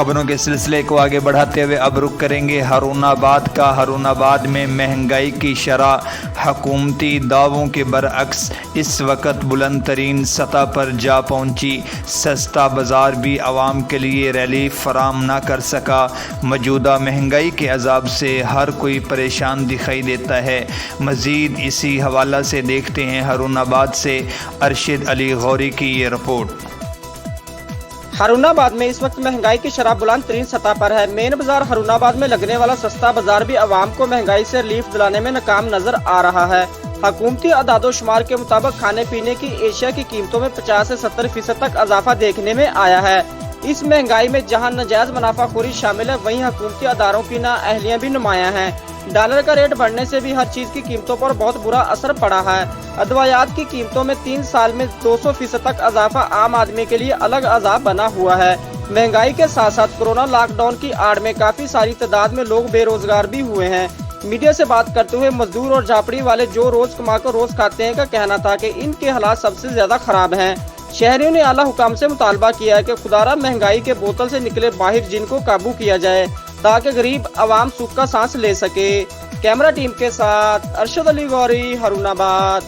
खबरों के सिलसिले को आगे बढ़ाते हुए अब रुख करेंगे हारूनाबाद का। हारूनाबाद में महंगाई की शरह हुकूमती दावों के बरअक्स इस वक्त बुलंद तरीन सतह पर जा पहुंची। सस्ता बाजार भी आवाम के लिए रिलीफ फराम ना कर सका। मौजूदा महंगाई के अजाब से हर कोई परेशान दिखाई देता है। मज़ीद इसी हवाला से देखते हैं हारूनाबाद से अरशद अली गौरी की ये रिपोर्ट। हारूनाबाद में इस वक्त महंगाई की शरह बुलंद तरीन सतह पर है। मेन बाजार हारूनाबाद में लगने वाला सस्ता बाजार भी आवाम को महंगाई से रिलीफ दिलाने में नाकाम नजर आ रहा है। हुकूमती अदादोशुमार के मुताबिक खाने पीने की एशिया की कीमतों में 50 से 70% तक इजाफा देखने में आया है। इस महंगाई में जहां नाजायज मुनाफाखोरी शामिल है, वहीं हुकूमती अदारों की नाअहलियां भी नुमायां हैं। डॉलर का रेट बढ़ने से भी हर चीज की कीमतों पर बहुत बुरा असर पड़ा है। अदवायात की कीमतों में 3 साल में 200% तक इजाफा आम आदमी के लिए अलग अजाब बना हुआ है। महंगाई के साथ साथ कोरोना लॉकडाउन की आड़ में काफी सारी तादाद में लोग बेरोजगार भी हुए हैं। मीडिया से बात करते हुए मजदूर और झापड़ी वाले जो रोज कमा कर रोज खाते हैं का कहना था कि इनके हालात सबसे ज्यादा खराब हैं। शहरियों ने आला हुकाम से मुतालबा किया है कि खुदारा महंगाई के बोतल से निकले बाहर जिनको काबू किया जाए ताकि गरीब आवाम सुख का सांस ले सके। कैमरा टीम के साथ अरशद अली गौरी, हारूनाबाद।